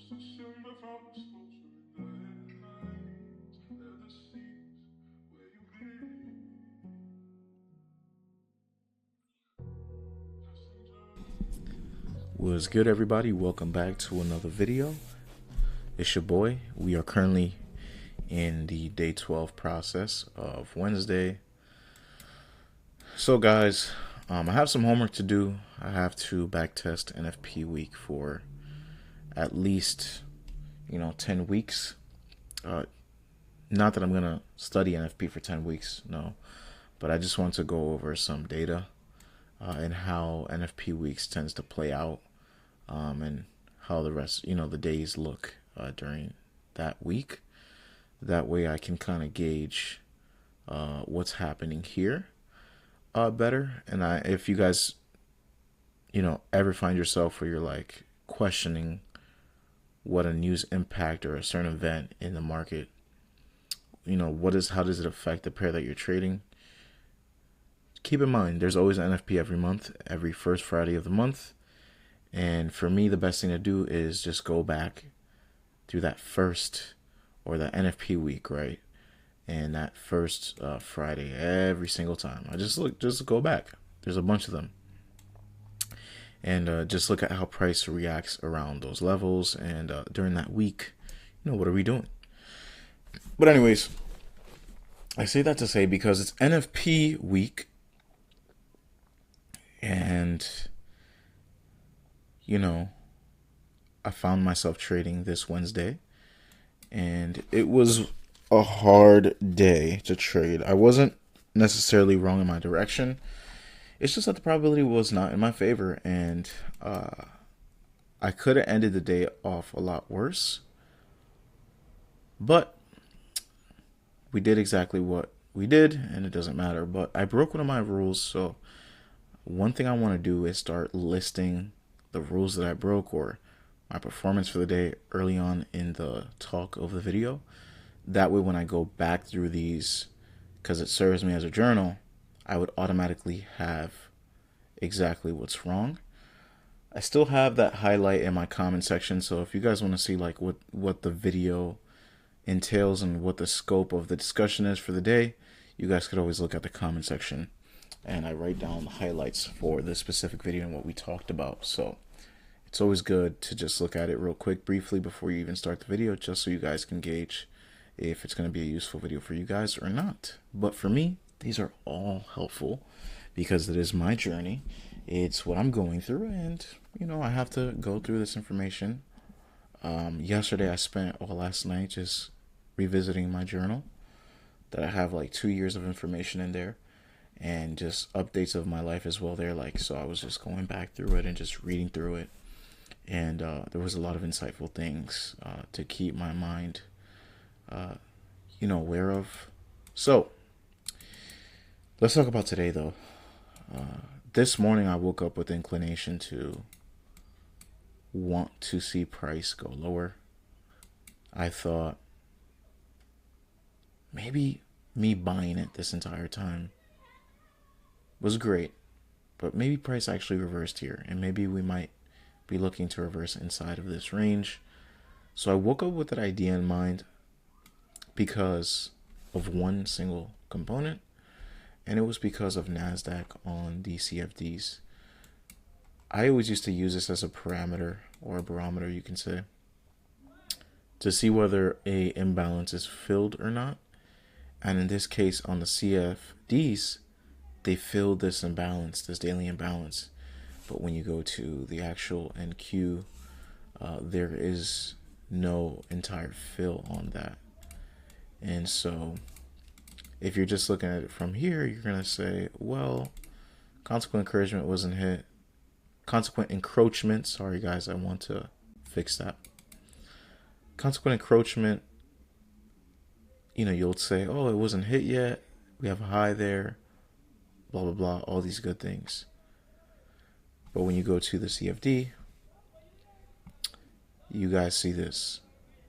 What's good, everybody? Welcome back to another video. It's your boy. We are currently in the day 12 process of Wednesday. So guys, I have some homework to do. I have to backtest NFP week for at least 10 weeks. Not that I'm gonna study NFP for 10 weeks, no, but I just want to go over some data and how NFP weeks tends to play out, and how the rest, the days look during that week. That way I can kind of gauge what's happening here better. And if you guys, ever find yourself where you're like questioning what a news impact or a certain event in the market, how does it affect the pair that you're trading? Keep in mind, there's always an NFP every month, every first Friday of the month. And for me, the best thing to do is just go back through that first or the NFP week, right? And that first Friday every single time. Just go back. There's a bunch of them. And just look at how price reacts around those levels. And during that week, what are we doing? But anyways, I say that to say because it's NFP week. And I found myself trading this Wednesday, and it was a hard day to trade. I wasn't necessarily wrong in my direction. It's just that the probability was not in my favor, and I could have ended the day off a lot worse. But we did exactly what we did, and it doesn't matter. But I broke one of my rules, so one thing I want to do is start listing the rules that I broke or my performance for the day early on in the talk of the video. That way when I go back through these, because it serves me as a journal, I would automatically have exactly what's wrong. I still have that highlight in my comment section, so if you guys want to see like what the video entails and what the scope of the discussion is for the day, you guys could always look at the comment section, and I write down the highlights for this specific video and what we talked about. So it's always good to just look at it real quick, briefly, before you even start the video, just so you guys can gauge if it's going to be a useful video for you guys or not. But for me, these are all helpful because it is my journey. It's what I'm going through, and I have to go through this information. Yesterday I spent all last night just revisiting my journal that I have like 2 years of information in there, and just updates of my life as well there. So I was just going back through it and just reading through it, and there was a lot of insightful things to keep my mind aware of. So let's talk about today though. This morning I woke up with the inclination to want to see price go lower. I thought maybe me buying it this entire time was great, but maybe price actually reversed here, and maybe we might be looking to reverse inside of this range. So I woke up with that idea in mind because of one single component, and it was because of NASDAQ on the CFDs. I always used to use this as a parameter or a barometer, you can say, to see whether a imbalance is filled or not. And in this case, on the CFDs, they filled this imbalance, this daily imbalance. But when you go to the actual NQ, there is no entire fill on that. And so if you're just looking at it from here, you're going to say, well, consequent encouragement wasn't hit. Consequent encroachment, sorry guys, I want to fix that. Consequent encroachment, you'll say, oh, it wasn't hit yet. We have a high there, blah, blah, blah, all these good things. But when you go to the CFD, you guys see this.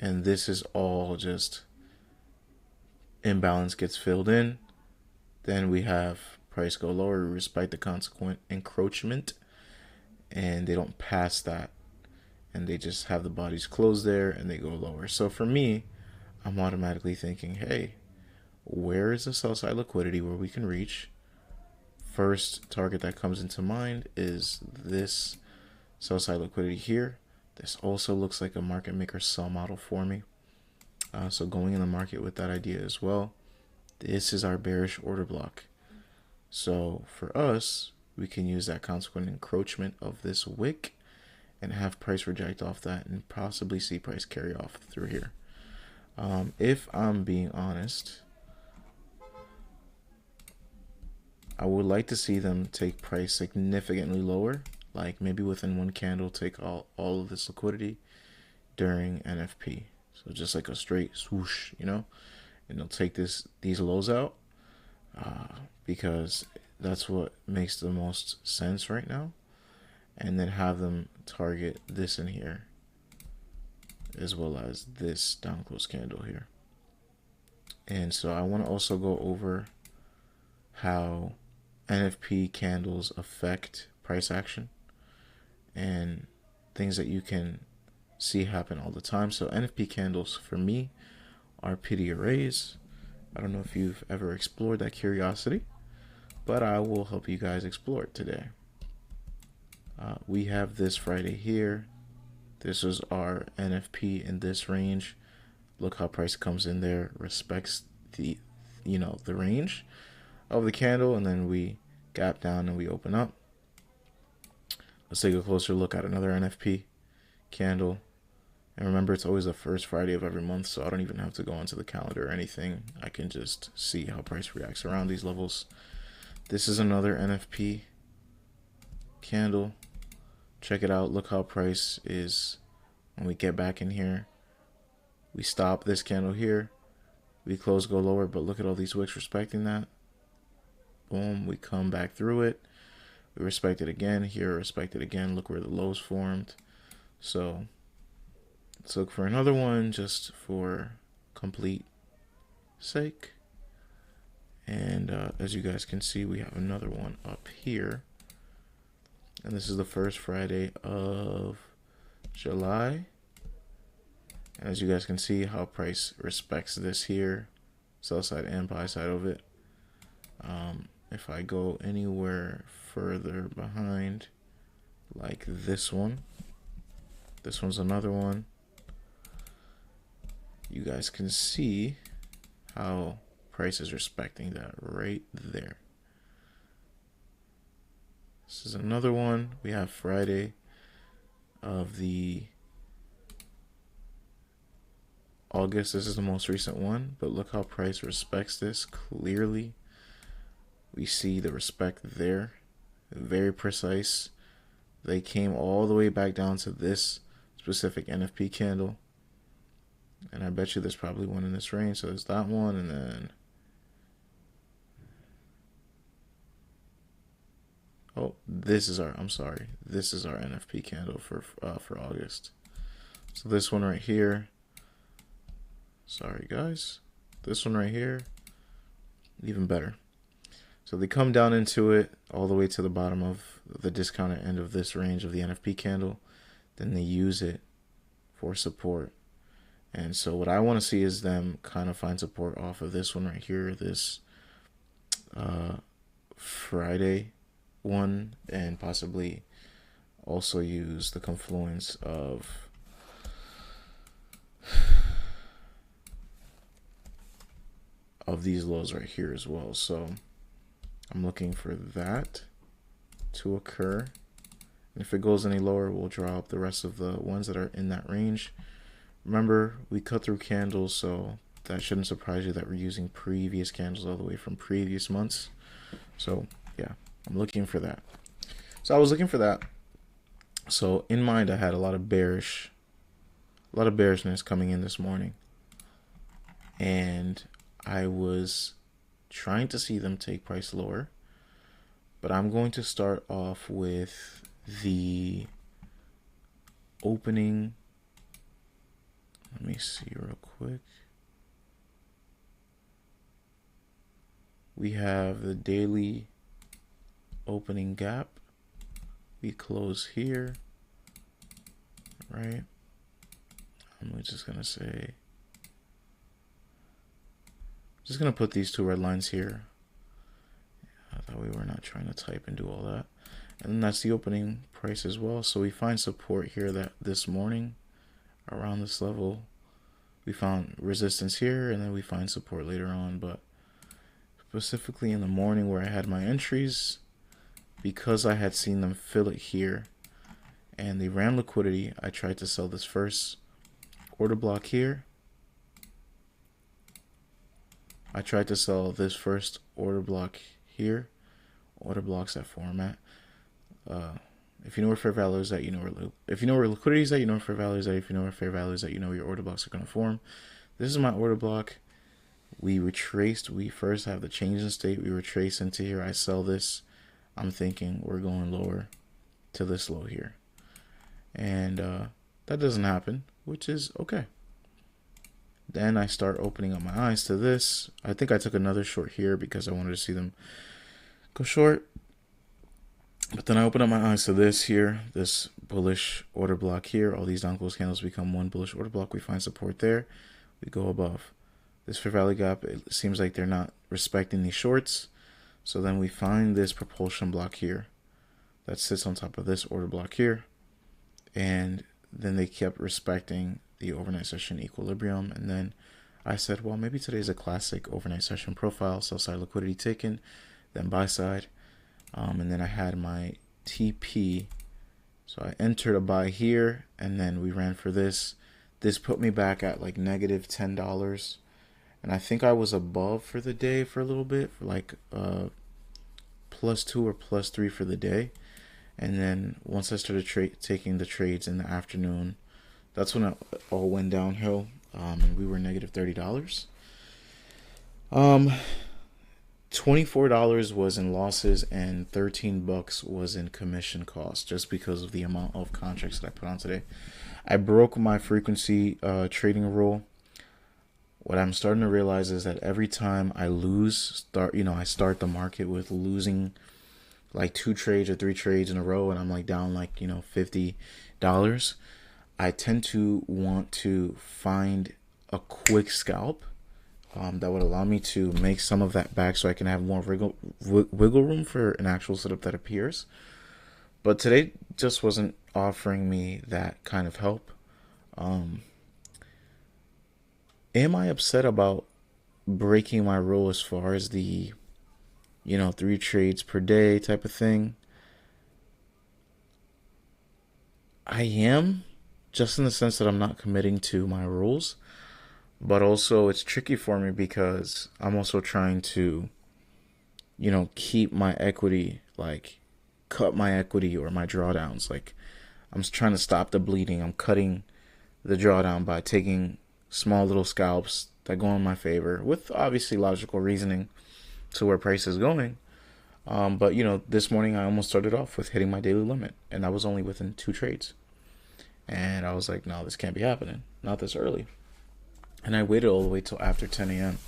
And this is all just imbalance gets filled in. Then we have price go lower, respect the consequent encroachment. And they don't pass that. and they just have the bodies closed there and they go lower. So for me, I'm automatically thinking, hey, where is the sell side liquidity where we can reach? First target that comes into mind is this sell side liquidity here. This also looks like a market maker sell model for me. So going in the market with that idea as well. This is our bearish order block. So for us, we can use that consequent encroachment of this wick and have price reject off that and possibly see price carry off through here. If I'm being honest, I would like to see them take price significantly lower, like maybe within one candle take all of this liquidity during NFP. So just like a straight swoosh, you know, and they'll take these lows out because that's what makes the most sense right now. And then have them target this in here as well as this down close candle here. And so I want to also go over how NFP candles affect price action and things that you can see happen all the time. So NFP candles for me are pity arrays. I don't know if you've ever explored that curiosity, but I will help you guys explore it today. We have this Friday here. This is our NFP in this range. Look how price comes in there, respects the range of the candle, and then we gap down and we open up. Let's take a closer look at another NFP candle. And remember, it's always the first Friday of every month, so I don't even have to go onto the calendar or anything. I can just see how price reacts around these levels. This is another NFP candle. Check it out. Look how price is when we get back in here. We stop this candle here. We close, go lower, but look at all these wicks respecting that. Boom, we come back through it. We respect it again. Here, respect it again. Look where the lows formed. So let's look for another one just for complete sake. And as you guys can see, we have another one up here. And this is the first Friday of July. And as you guys can see how price respects this here, sell side and buy side of it. If I go anywhere further behind, like this one's another one, you guys can see how price is respecting that right there. This is another one. We have Friday of the August. This is the most recent one, but look how price respects this clearly. We see the respect there, very precise. They came all the way back down to this specific NFP candle, and I bet you there's probably one in this range. So there's that one, and then this is our NFP candle for August. So this one right here, sorry guys, this one right here, even better. So they come down into it all the way to the bottom of the discounted end of this range of the NFP candle. Then they use it for support. And so what I want to see is them kind of find support off of this one right here, this Friday one, and possibly also use the confluence of these lows right here as well. So I'm looking for that to occur. And if it goes any lower, we'll draw up the rest of the ones that are in that range. Remember, we cut through candles, so that shouldn't surprise you that we're using previous candles all the way from previous months. So yeah, I'm looking for that. So I was looking for that. So in mind, I had a lot of bearishness coming in this morning. And I was trying to see them take price lower, but I'm going to start off with the opening. Let me see real quick. We have the daily opening gap. We close here, right? I'm just gonna say, just gonna put these two red lines here. I thought we were not trying to type and do all that. And then that's the opening price as well. So we find support here that this morning around this level. We found resistance here, and then we find support later on. But specifically in the morning where I had my entries, because I had seen them fill it here and they ran liquidity, I tried to sell this first order block here. I tried to sell this first order block here. Order blocks that format. If you know where fair value is at, you know where, if you know where liquidity is at, you know where fair value is at. If you know where fair value is at, you know where your order blocks are going to form. This is my order block. We retraced. We first have the change in state. We retrace into here. I sell this. I'm thinking we're going lower to this low here. And that doesn't happen, which is okay. Then I start opening up my eyes to this. I think I took another short here because I wanted to see them go short. But then I open up my eyes to this here, this bullish order block here. All these down close candles become one bullish order block. We find support there. We go above. This fair value gap, it seems like they're not respecting these shorts. So then we find this propulsion block here that sits on top of this order block here. And then they kept respecting the overnight session equilibrium. And then I said, well, maybe today's a classic overnight session profile. Sell side liquidity taken, then buy side. And then I had my TP. So I entered a buy here, and then we ran for this. This put me back at like negative $10. And I think I was above for the day for a little bit, for like +2 or +3 for the day. And then once I started taking the trades in the afternoon, that's when it all went downhill. And we were negative $30. $24 was in losses and $13 was in commission costs, just because of the amount of contracts that I put on today. I broke my frequency trading rule. What I'm starting to realize is that every time I I start the market with losing like 2 trades or 3 trades in a row, and I'm like down like $50. I tend to want to find a quick scalp that would allow me to make some of that back, so I can have more wiggle room for an actual setup that appears. But today just wasn't offering me that kind of help. Am I upset about breaking my rule as far as the 3 trades per day type of thing? I am, just in the sense that I'm not committing to my rules. But also it's tricky for me because I'm also trying to, keep my equity, like cut my equity or my drawdowns. Like I'm trying to stop the bleeding. I'm cutting the drawdown by taking small little scalps that go in my favor, with obviously logical reasoning to where price is going. But this morning I almost started off with hitting my daily limit, and I was only within 2 trades. And I was like, no, this can't be happening. Not this early. And I waited all the way till after 10 a.m.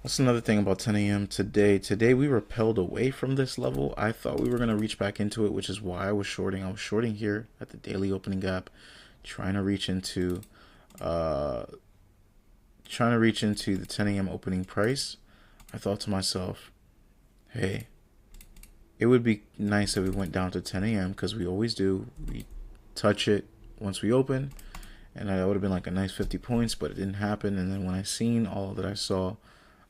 That's another thing about 10 a.m. today. Today we repelled away from this level. I thought we were going to reach back into it, which is why I was shorting. I was shorting here at the daily opening gap, trying to reach into the 10 a.m. opening price. I thought to myself, hey, it would be nice if we went down to 10 a.m. because we always do. We touch it once we open. And that would have been like a nice 50 points, but it didn't happen. And then when I seen all that I saw,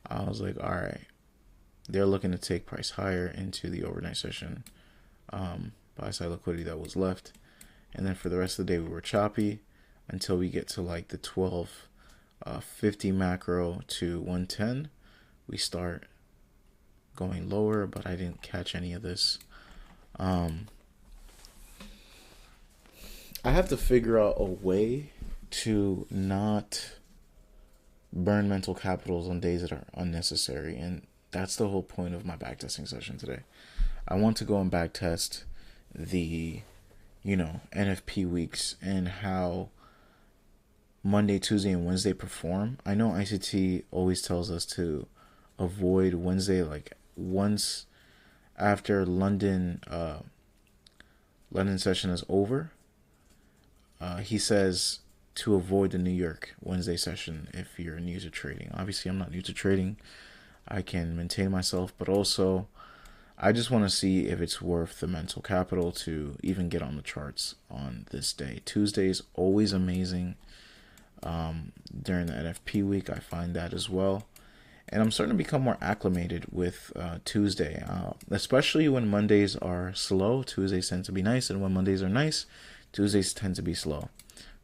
I was like, all right, they're looking to take price higher into the overnight session buy side liquidity that was left. And then for the rest of the day, we were choppy until we get to like the 1250 macro to 110. We start going lower, but I didn't catch any of this. I have to figure out a way to not burn mental capitals on days that are unnecessary. And that's the whole point of my backtesting session today. I want to go and backtest the, NFP weeks and how Monday, Tuesday, and Wednesday perform. I know ICT always tells us to avoid Wednesday, like once after London session is over. He says to avoid the New York Wednesday session if you're new to trading. Obviously, I'm not new to trading. I can maintain myself, but also I just want to see if it's worth the mental capital to even get on the charts on this day. Tuesday is always amazing. During the NFP week, I find that as well. And I'm starting to become more acclimated with Tuesday, especially when Mondays are slow. Tuesdays tend to be nice, and when Mondays are nice, Tuesdays tend to be slow.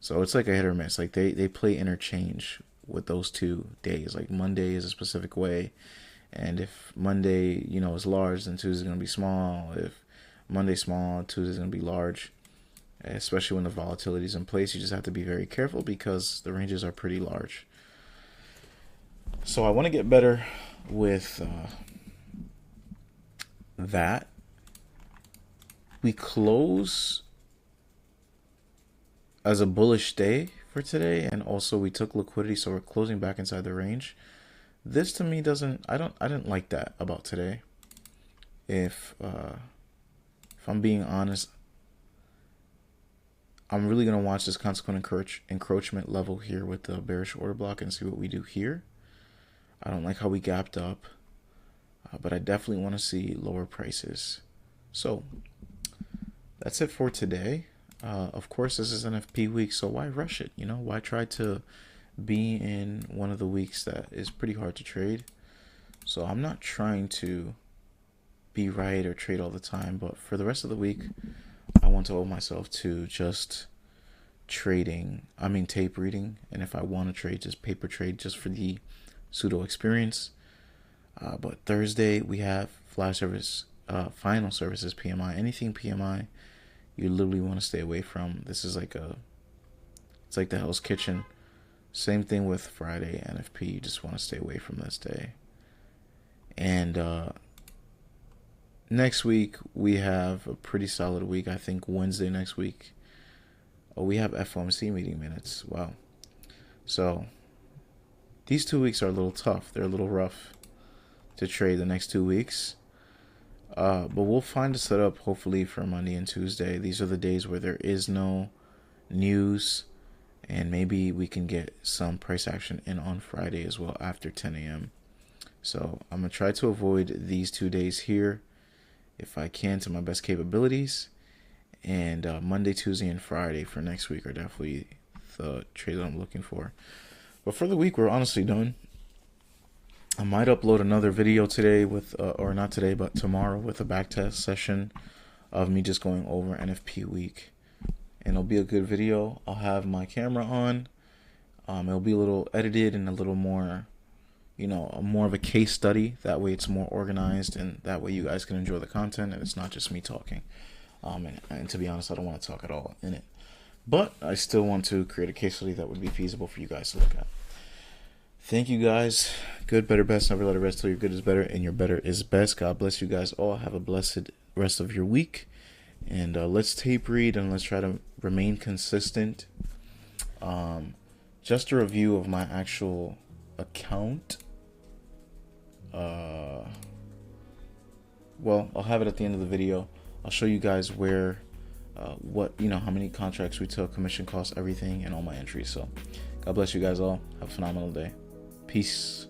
So it's like a hit or miss. Like they play interchange with those 2 days. Like Monday is a specific way, and if Monday, is large, then Tuesday's gonna be small. If Monday's small, Tuesday's gonna be large. Especially when the volatility is in place, you just have to be very careful because the ranges are pretty large. So I want to get better with that. We close as a bullish day for today, and also we took liquidity, so we're closing back inside the range. This to me I didn't like that about today. If I'm being honest, I'm really gonna watch this consequent encroachment level here with the bearish order block and see what we do here. I don't like how we gapped up, but I definitely want to see lower prices. So that's it for today. Of course, this is NFP week, so why rush it? Why try to be in one of the weeks that is pretty hard to trade? So I'm not trying to be right or trade all the time, but for the rest of the week, I want to hold myself to just tape reading, and if I want to trade, just paper trade just for the pseudo experience. But Thursday we have flash service, final services PMI. Anything PMI, you literally want to stay away from. This is it's like the Hell's Kitchen. Same thing with Friday NFP. You just want to stay away from this day. And next week we have a pretty solid week. I think Wednesday next week. Oh, we have FOMC meeting minutes. Wow. So these 2 weeks are a little tough. They're a little rough to trade the next 2 weeks. But we'll find a setup hopefully for Monday and Tuesday. These are the days where there is no news, and maybe we can get some price action in on Friday as well after 10 a.m. So I'm going to try to avoid these 2 days here if I can to my best capabilities. And Monday, Tuesday, and Friday for next week are definitely the trades I'm looking for. But for the week, we're honestly done. I might upload another video today or not today, but tomorrow with a backtest session of me just going over NFP week. And it'll be a good video. I'll have my camera on. It'll be a little edited and a little more, more of a case study. That way it's more organized, and that way you guys can enjoy the content and it's not just me talking. And to be honest, I don't want to talk at all in it. But I still want to create a case study that would be feasible for you guys to look at. Thank you guys. Good, better, best. Never let it rest till your good is better and your better is best. God bless you guys all. Have a blessed rest of your week. And let's tape read and let's try to remain consistent. Just a review of my actual account. Well, I'll have it at the end of the video. I'll show you guys where, how many contracts we took, commission costs, everything, and all my entries. So God bless you guys all. Have a phenomenal day. Peace.